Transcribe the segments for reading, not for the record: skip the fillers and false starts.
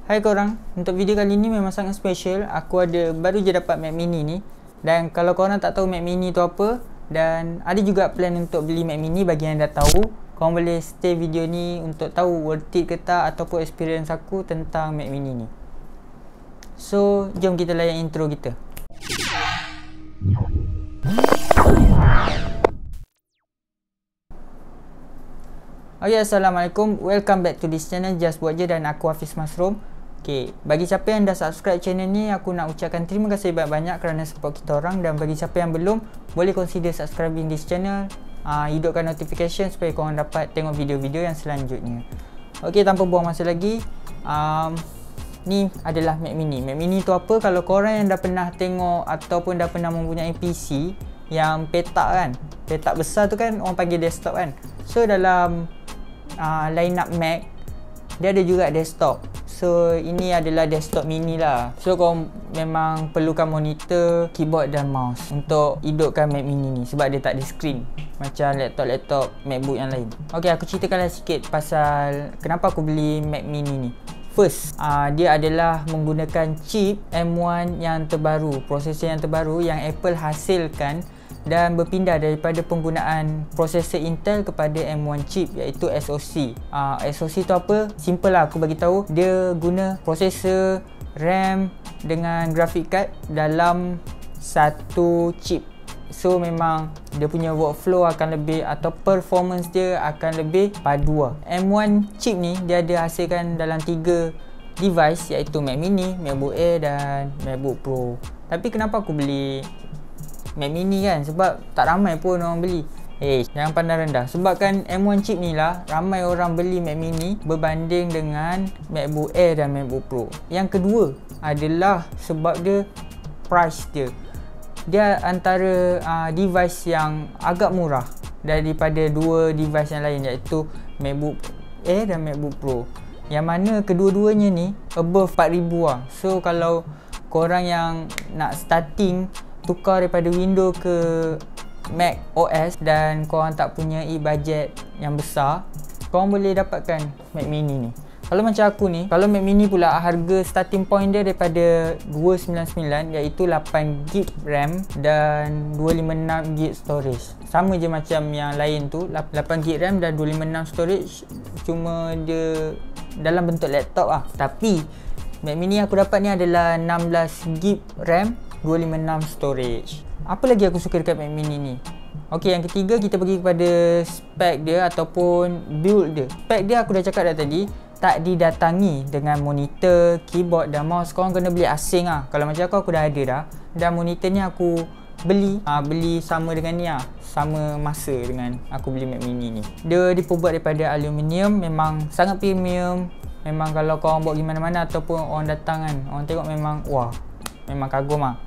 Hai korang, untuk video kali ni memang sangat special. Aku baru je dapat Mac Mini ni. Dan kalau korang tak tahu Mac Mini tu apa, dan ada juga plan untuk beli Mac Mini, bagi yang dah tahu, korang boleh stay video ni untuk tahu worth it ke tak ataupun experience aku tentang Mac Mini ni. So, jom kita layan intro kita. Okay, Assalamualaikum. Welcome back to this channel Just Buat Je, dan aku Hafiz Masrum. Okay, bagi siapa yang dah subscribe channel ni, aku nak ucapkan terima kasih banyak-banyak kerana support kita orang. Dan bagi siapa yang belum, boleh consider subscribing this channel, hidupkan notification supaya korang dapat tengok video-video yang selanjutnya. Okay, tanpa buang masa lagi, ni adalah Mac Mini. Mac Mini tu apa? Kalau korang yang dah pernah tengok ataupun dah pernah mempunyai PC yang petak kan, petak besar tu kan orang panggil desktop kan. So dalam line up Mac, dia ada juga desktop. So ini adalah desktop mini lah. So kau memang perlukan monitor, keyboard dan mouse untuk hidupkan Mac Mini ni, sebab dia tak ada screen macam laptop-laptop MacBook yang lain. Ok, aku ceritakanlah sikit pasal kenapa aku beli Mac Mini ni. First, dia adalah menggunakan chip M1 yang terbaru, prosesor yang terbaru yang Apple hasilkan, dan berpindah daripada penggunaan prosesor Intel kepada M1 chip, iaitu SoC. SoC tu apa? Simple lah aku bagi tahu. Dia guna prosesor, RAM dengan graphic card dalam satu chip. So memang dia punya workflow akan lebih, atau performance dia akan lebih padu lah. M1 chip ni dia ada hasilkan dalam 3 device, iaitu Mac Mini, MacBook Air dan MacBook Pro. Tapi kenapa aku beli Mac Mini kan? Sebab tak ramai pun orang beli. Jangan pandang rendah. Sebab kan M1 chip ni lah ramai orang beli Mac Mini berbanding dengan MacBook Air dan MacBook Pro. Yang kedua adalah sebab dia price dia. Dia antara device yang agak murah daripada dua device yang lain, iaitu MacBook Air dan MacBook Pro, yang mana kedua-duanya ni above 4,000 lah. So kalau korang yang nak starting tukar daripada Windows ke Mac OS dan korang tak punya budget yang besar, korang boleh dapatkan Mac Mini ni. Kalau macam aku ni, kalau Mac Mini pula, harga starting point dia daripada 299, iaitu 8GB RAM dan 256GB storage. Sama je macam yang lain tu, 8GB RAM dan 256 storage, cuma dia dalam bentuk laptop lah. Tapi Mac Mini aku dapat ni adalah 16GB RAM, 256 storage. Apa lagi aku suka dekat Mac Mini ni? Ok, yang ketiga, kita pergi kepada spek dia ataupun build dia. Spek dia aku dah cakap dah tadi, tak didatangi dengan monitor, keyboard dan mouse. Korang kena beli asing lah. Kalau macam aku dah ada dah. Dan monitor ni aku beli sama dengan ni lah, sama masa dengan aku beli Mac Mini ni. Dia diperbuat daripada aluminium, memang sangat premium. Memang kalau korang bawa pergi mana-mana ataupun orang datang kan, orang tengok memang wah, memang kagum lah.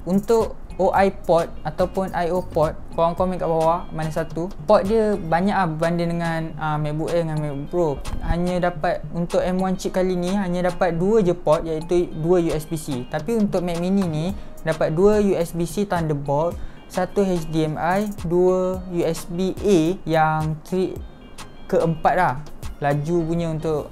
Untuk OI port ataupun IO port, korang komen kat bawah mana satu. Port dia banyak lah berbanding dengan MacBook Air dengan MacBook Pro. Hanya dapat, untuk M1 chip kali ni hanya dapat 2 je port, iaitu 2 USB-C. Tapi untuk Mac Mini ni dapat 2 USB-C Thunderbolt, 1 HDMI, 2 USB-A yang keempat lah laju punya untuk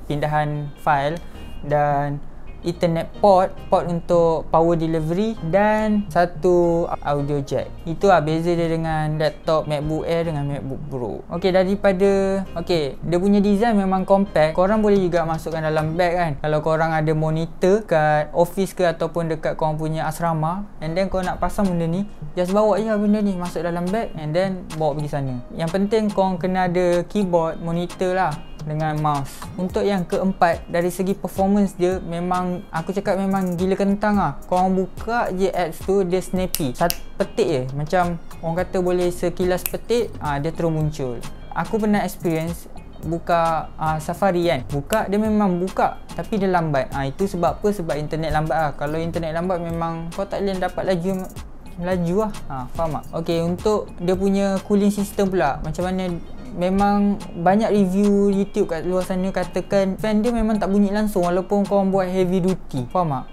pindahan file, dan Ethernet port untuk power delivery, dan satu audio jack. Itu lah beza dia dengan laptop MacBook Air dengan MacBook Pro. Ok, daripada dia punya design memang compact. Korang boleh juga masukkan dalam bag kan. Kalau korang ada monitor kat office ke ataupun dekat korang punya asrama, and then korang nak pasang benda ni, just bawa je benda ni masuk dalam bag and then bawa pergi sana. Yang penting korang kena ada keyboard, monitor lah dengan mouse. Untuk yang keempat, dari segi performance dia, memang aku cakap memang gila kentang lah. Korang buka je apps tu, dia snappy. Satu petik je, macam orang kata boleh sekilas petik, dia terus muncul. Aku pernah experience buka Safari kan, buka dia memang buka tapi dia lambat. Itu sebab apa? Sebab internet lambat lah. Kalau internet lambat memang kau tak boleh dapat laju lah. Faham tak? Ok, untuk dia punya cooling system pula, macam mana? Memang banyak review YouTube kat luar sana katakan fan dia memang tak bunyi langsung walaupun korang buat heavy duty. Faham tak?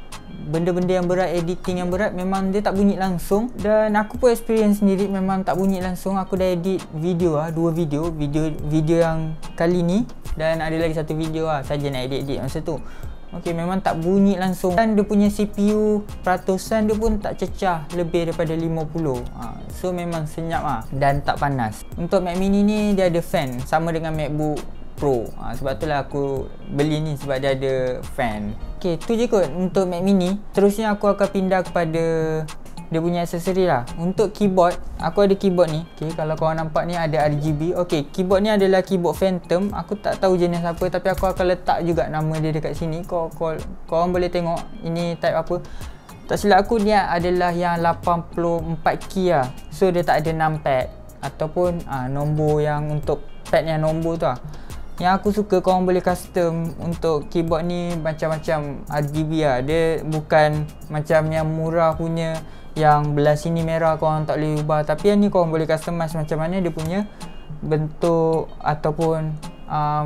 Benda-benda yang berat, editing yang berat, memang dia tak bunyi langsung. Dan aku pun experience sendiri, memang tak bunyi langsung. Aku dah edit video 2 video yang kali ni Dan ada lagi satu video lah, saja nak edit-edit masa tu. Ok, memang tak bunyi langsung. Dan dia punya CPU peratusan dia pun tak cecah lebih daripada 50. So memang senyap lah dan tak panas. Untuk Mac Mini ni dia ada fan, sama dengan MacBook Pro. Sebab tu lah aku beli ni, sebab dia ada fan. Ok, tu je kot untuk Mac Mini. Terusnya aku akan pindah kepada dia punya aksesori lah. Untuk keyboard, aku ada keyboard ni. Okay, kalau korang nampak ni ada RGB. Ok, keyboard ni adalah keyboard Phantom. Aku tak tahu jenis apa, tapi aku akan letak juga nama dia dekat sini. Korang boleh tengok ini type apa. Tak silap aku dia adalah yang 84 key lah. So dia tak ada numpad ataupun nombor yang untuk pad yang nombor tu lah. Yang aku suka, korang boleh custom untuk keyboard ni macam-macam RGB lah. Dia bukan macam yang murah punya, yang belah sini merah korang tak boleh ubah. Tapi yang ni korang boleh customize macam mana dia punya bentuk ataupun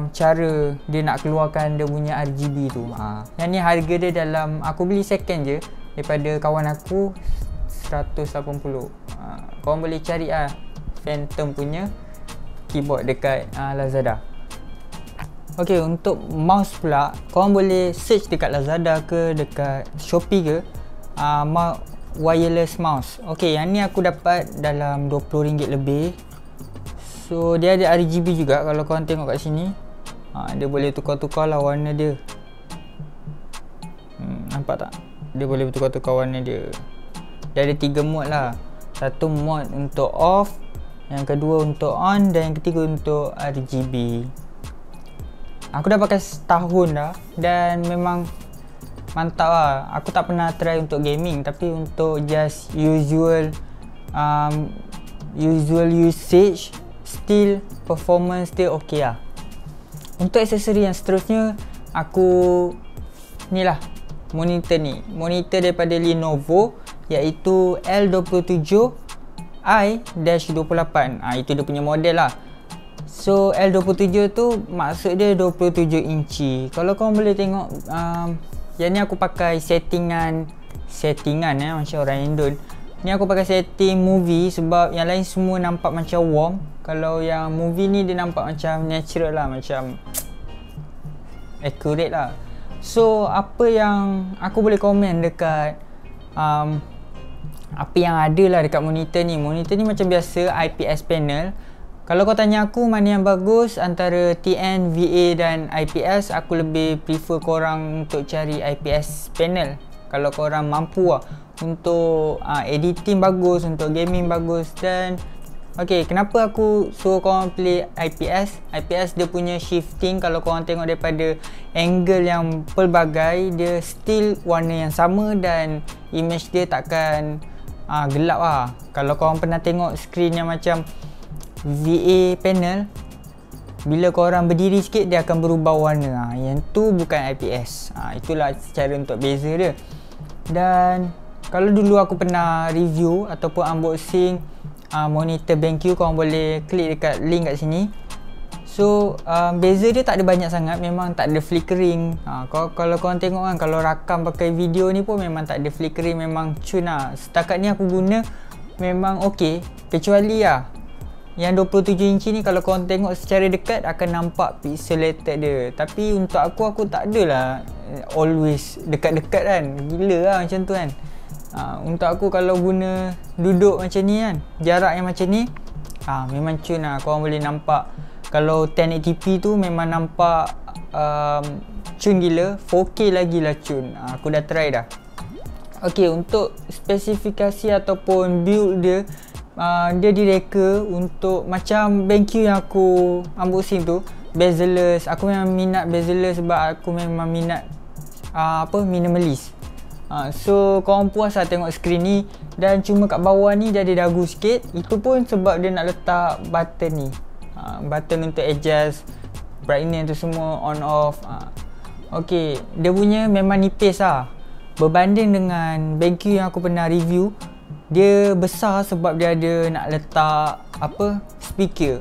cara dia nak keluarkan dia punya RGB tu. Yang ni harga dia dalam, aku beli second je daripada kawan aku, 180. Korang boleh cari Phantom punya keyboard dekat Lazada. Ok, untuk mouse pula, korang boleh search dekat Lazada ke dekat Shopee ke, wireless mouse. Ok, yang ni aku dapat dalam RM20 lebih. So dia ada RGB juga. Kalau korang tengok kat sini, dia boleh tukar-tukar lah warna dia. Nampak tak? Dia boleh tukar-tukar warna dia. Dia ada 3 mode lah. Satu mode untuk off, yang kedua untuk on, dan yang ketiga untuk RGB. Aku dah pakai setahun dah dan memang mantap lah. Aku tak pernah try untuk gaming, tapi untuk just usual usage, still performance dia ok lah. Untuk aksesori yang seterusnya, aku ni lah monitor ni. Monitor daripada Lenovo, iaitu L27i-28. Itu dia punya model lah. So L27 tu maksud dia 27 inci. Kalau korang boleh tengok, yang ni aku pakai settingan macam orang Indon. Ni aku pakai setting movie sebab yang lain semua nampak macam warm. Kalau yang movie ni dia nampak macam natural lah, macam accurate lah. So apa yang aku boleh komen dekat apa yang ada lah dekat monitor ni. Monitor ni macam biasa IPS panel. Kalau kau tanya aku mana yang bagus antara TN, VA dan IPS, aku lebih prefer korang untuk cari IPS panel. Kalau korang mampu lah untuk editing bagus, untuk gaming bagus. Dan ok, kenapa aku suruh korang play IPS? IPS dia punya shifting, kalau korang tengok daripada angle yang pelbagai, dia still warna yang sama dan image dia takkan gelap lah. Kalau korang pernah tengok screen yang macam VA panel, bila korang berdiri sikit dia akan berubah warna. Yang tu bukan IPS. Itulah cara untuk beza dia. Dan kalau dulu aku pernah review ataupun unboxing monitor BenQ, korang boleh klik dekat link kat sini. So beza dia tak ada banyak sangat, memang tak ada flickering. Kalau korang tengok kan, kalau rakam pakai video ni pun memang tak ada flickering, memang cun lah. Setakat ni aku guna memang ok, kecuali yang 27 inci ni, kalau korang tengok secara dekat akan nampak pixelated dia. Tapi untuk aku tak adalah always dekat-dekat kan. Gila lah macam tu kan. Untuk aku kalau guna duduk macam ni kan, jarak yang macam ni, memang cun lah. Korang boleh nampak. Kalau 1080p tu memang nampak cun gila. 4K lagi lah cun. Aku dah try dah. Ok, untuk spesifikasi ataupun build dia, dia direka untuk macam BenQ yang aku unboxing tu, bezel-less. Aku memang minat bezel-less sebab aku memang minat minimalist. So korang puas lah tengok skrin ni. Dan cuma kat bawah ni dia ada dagu sikit. Itu pun sebab dia nak letak button ni, button untuk adjust brightness tu semua, on off. Ok, dia punya memang nipis lah. Berbanding dengan BenQ yang aku pernah review, dia besar sebab dia ada nak letak speaker,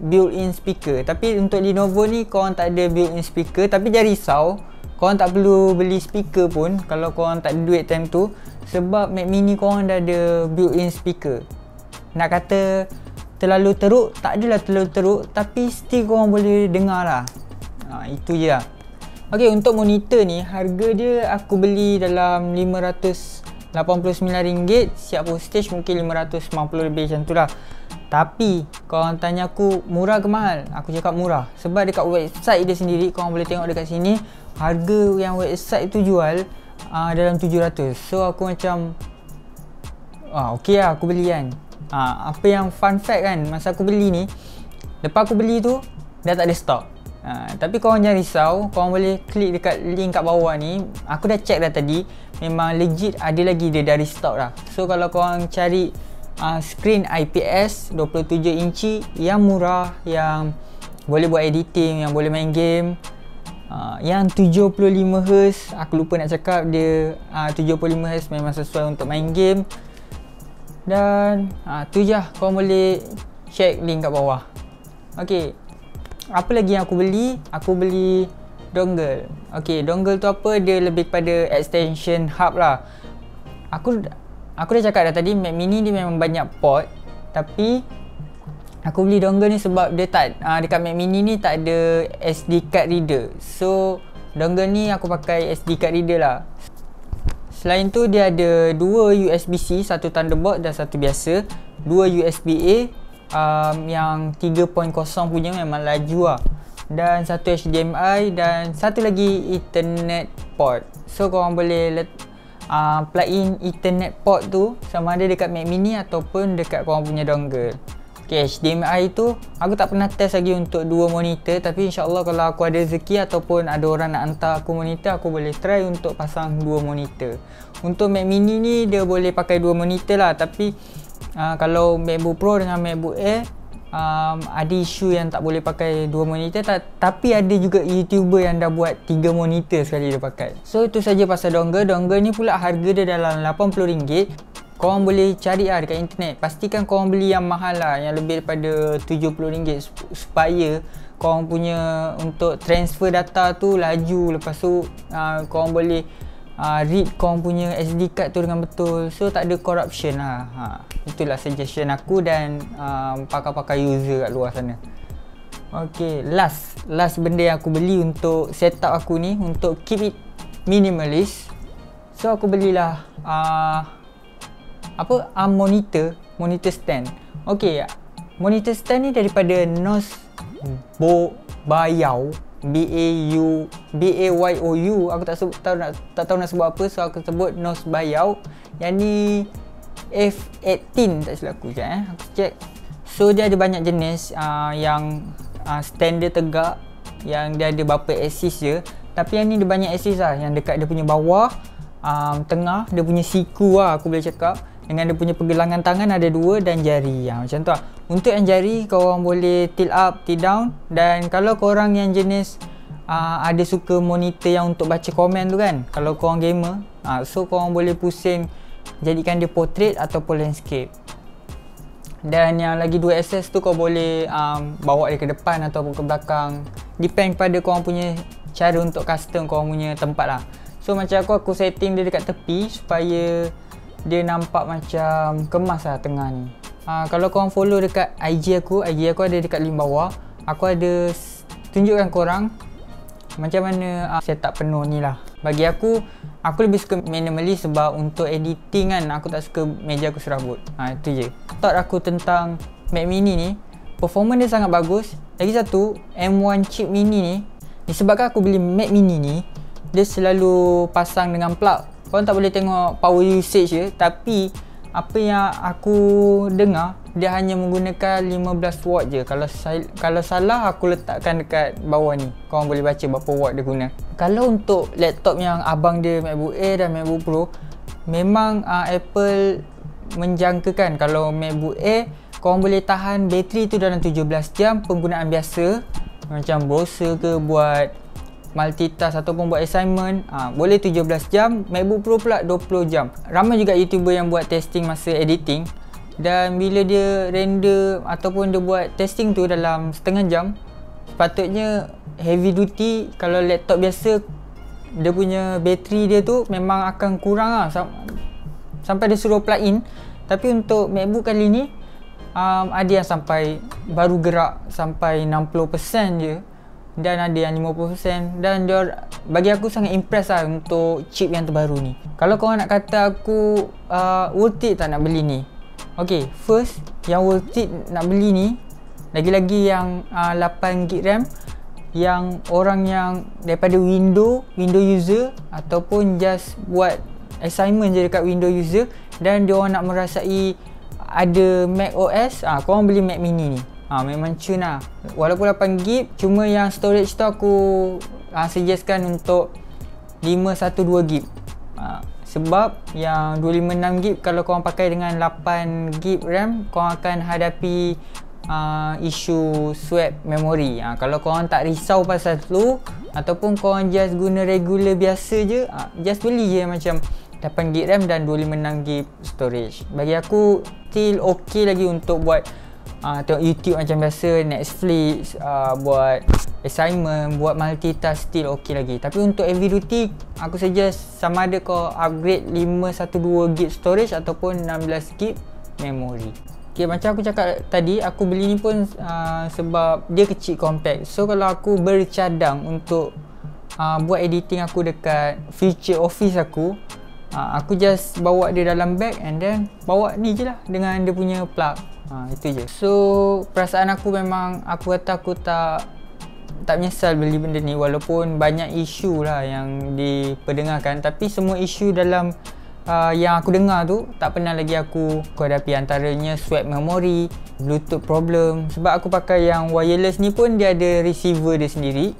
built-in speaker. Tapi untuk Lenovo ni korang tak ada built-in speaker. Tapi jangan risau, korang tak perlu beli speaker pun kalau korang tak ada duit time tu, sebab Mac Mini korang dah ada built-in speaker. Nak kata terlalu teruk, tak adalah terlalu teruk, tapi still korang boleh dengar lah. Itu je lah. Ok, untuk monitor ni harga dia aku beli dalam RM589, siap postage mungkin RM550 lebih macam tu lah. Tapi korang tanya aku murah ke mahal, aku cakap murah. Sebab dekat website dia sendiri, korang boleh tengok dekat sini, harga yang website tu jual dalam 700. So aku macam ok lah aku beli kan. Apa yang fun fact kan, masa aku beli ni, lepas aku beli tu dah tak ada stok. Tapi korang jangan risau, korang boleh klik dekat link kat bawah ni. Aku dah check dah tadi, memang legit ada lagi dia dari stok dah. So kalau korang cari screen IPS 27 inci yang murah, yang boleh buat editing, yang boleh main game, yang 75Hz, aku lupa nak cakap dia 75Hz memang sesuai untuk main game. Dan tu je lah, korang boleh check link kat bawah. Ok, apa lagi yang aku beli? Aku beli dongle. Ok, dongle tu apa? Dia lebih kepada extension hub lah. Aku dah cakap dah tadi, Mac Mini dia memang banyak port, tapi aku beli dongle ni sebab dia tak dekat Mac Mini ni tak ada SD card reader. So dongle ni aku pakai SD card reader lah. Selain tu dia ada dua USB-C, satu Thunderbolt dan satu biasa, dua USB-A yang 3.0 punya memang laju lah, dan satu HDMI dan satu lagi Ethernet port. So korang boleh plug in Ethernet port tu sama ada dekat Mac Mini ataupun dekat korang punya dongle. Ok, HDMI tu aku tak pernah test lagi untuk dua monitor, tapi insyaAllah kalau aku ada rezeki ataupun ada orang nak hantar aku monitor, aku boleh try untuk pasang dua monitor. Untuk Mac Mini ni dia boleh pakai dua monitor lah, tapi kalau MacBook Pro dengan MacBook Air ada isu yang tak boleh pakai dua monitor, tapi ada juga YouTuber yang dah buat 3 monitor sekali dia pakai. So itu saja pasal dongle. Dongle ni pula harga dia dalam RM80. Korang boleh cari lah dekat internet. Pastikan korang beli yang mahal lah, yang lebih daripada RM70, supaya korang punya untuk transfer data tu laju. Lepas tu korang boleh read korang punya SD card tu dengan betul. So tak ada corruption lah. Itulah suggestion aku dan pakar-pakar user kat luar sana. Ok, last benda yang aku beli untuk setup aku ni, untuk keep it minimalist. So aku belilah monitor stand. Ok, monitor stand ni daripada Nos Bayou, B-A-Y-O-U. Aku tak tahu nak sebut apa, so aku sebut Nos Bayou. Yang ni F18 tak silap aku. Aku check. So dia ada banyak jenis, yang stand dia tegak, yang dia ada berapa axis je. Tapi yang ni dia banyak axis lah, yang dekat dia punya bawah, tengah, dia punya siku lah aku boleh cakap. Dengan dia punya pergelangan tangan ada 2 dan jari, macam tu lah. Untuk yang jari korang boleh tilt up, tilt down. Dan kalau korang yang jenis ada suka monitor yang untuk baca komen tu kan, kalau korang gamer, so korang boleh pusing, jadikan dia portrait ataupun landscape. Dan yang lagi 2 axis tu kau boleh bawa dia ke depan ataupun ke belakang, depend pada korang punya cara untuk custom korang punya tempat lah. So macam aku setting dia dekat tepi supaya dia nampak macam kemas lah tengah ni. Kalau korang follow dekat IG aku ada dekat link bawah. Aku ada tunjukkan korang macam mana setup penuh ni lah. Bagi aku lebih suka minimalist sebab untuk editing kan, aku tak suka meja aku serabut. Itu je thought aku tentang Mac Mini ni. Performance dia sangat bagus. Lagi satu, M1 chip mini ni, disebabkan aku beli Mac Mini ni, dia selalu pasang dengan plug. Korang tak boleh tengok power usage je, tapi apa yang aku dengar, dia hanya menggunakan 15 watt je. Kalau salah aku letakkan dekat bawah ni, korang boleh baca berapa watt dia guna. Kalau untuk laptop yang abang dia MacBook Air dan MacBook Pro, memang Apple menjangkakan kalau MacBook Air korang boleh tahan bateri tu dalam 17 jam penggunaan biasa, macam browser ke, buat multitask ataupun buat assignment, boleh 17 jam. MacBook Pro pula 20 jam. Ramai juga YouTuber yang buat testing masa editing, dan bila dia render ataupun dia buat testing tu dalam setengah jam, sepatutnya heavy duty. Kalau laptop biasa, dia punya bateri dia tu memang akan kurang lah, sampai dia suruh plug in. Tapi untuk MacBook kali ni, ada yang sampai baru gerak sampai 60% je, dan ada yang 50%. Dan bagi aku sangat impress lah untuk chip yang terbaru ni. Kalau korang nak kata aku worth it tak nak beli ni, okay, first yang worth it nak beli ni, lagi-lagi yang 8GB RAM, yang orang yang daripada Windows user ataupun just buat assignment je dekat Windows user, dan dia orang nak merasai ada Mac OS, korang beli Mac mini ni. Memang cun lah. Walaupun 8GB, cuma yang storage tu aku suggestkan untuk 512GB. Sebab yang 256GB, kalau korang pakai dengan 8GB RAM, korang akan hadapi isu swap memori. Kalau korang tak risau pasal tu, ataupun korang just guna regular biasa je, just beli je macam 8GB RAM dan 256GB storage. Bagi aku still okay lagi untuk buat tengok YouTube macam biasa, Netflix, buat assignment, buat multitask, still okay lagi. Tapi untuk heavy duty, aku suggest sama ada kau upgrade 512GB storage ataupun 16GB memory. Okay, macam aku cakap tadi, aku beli ni pun sebab dia kecil, compact. So kalau aku bercadang untuk buat editing aku dekat future office aku, aku just bawa dia dalam bag and then bawa ni je lah dengan dia punya plug. Itu je. So perasaan aku memang, aku kata aku tak menyesal beli benda ni, walaupun banyak isu lah yang diperdengarkan. Tapi semua isu dalam yang aku dengar tu tak pernah lagi aku hadapi. Antaranya swap memori, Bluetooth problem. Sebab aku pakai yang wireless ni pun dia ada receiver dia sendiri.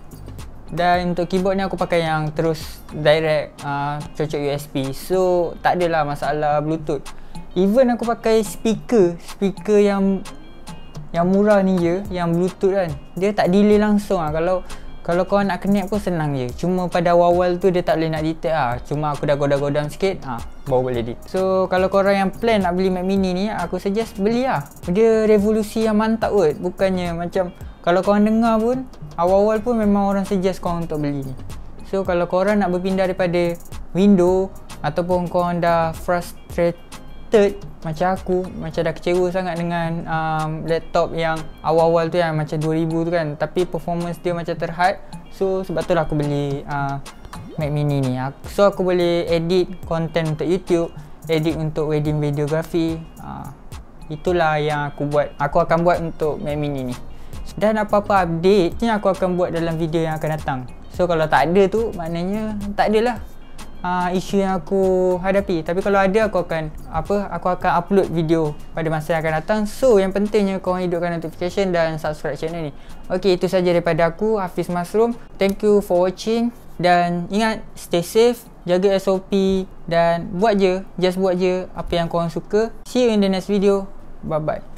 Dan untuk keyboard ni aku pakai yang terus direct cocok USB. So tak adalah masalah Bluetooth. Even aku pakai speaker yang murah ni je, yang Bluetooth kan, dia tak delay langsung Kalau korang nak connect pun senang je. Cuma pada awal-awal tu dia tak boleh nak detect Cuma aku dah godam sikit, baru boleh detect. So kalau korang yang plan nak beli Mac mini ni, aku suggest beli lah. Dia revolusi yang mantap kot. Bukannya macam, kalau korang dengar pun, awal-awal pun memang orang suggest korang untuk beli ni. So kalau korang nak berpindah daripada Windows, ataupun korang dah frustrated macam aku, macam dah kecewa sangat dengan laptop yang awal-awal tu, yang macam 2000 tu kan, tapi performance dia macam terhad. So sebab tu lah aku beli Mac mini ni. So aku boleh edit content untuk YouTube, edit untuk wedding videography. Itulah yang aku akan buat untuk Mac mini ni. Dan apa-apa update ni aku akan buat dalam video yang akan datang. So kalau tak ada tu, maknanya tak adalah isu yang aku hadapi. Tapi kalau ada, aku akan upload video pada masa yang akan datang. So yang pentingnya korang hidupkan notification dan subscribe channel ni. Okay, itu saja daripada aku, Hafiz Masrum. Thank you for watching. Dan ingat, stay safe, jaga SOP, dan just buat je apa yang korang suka. See you in the next video. Bye bye.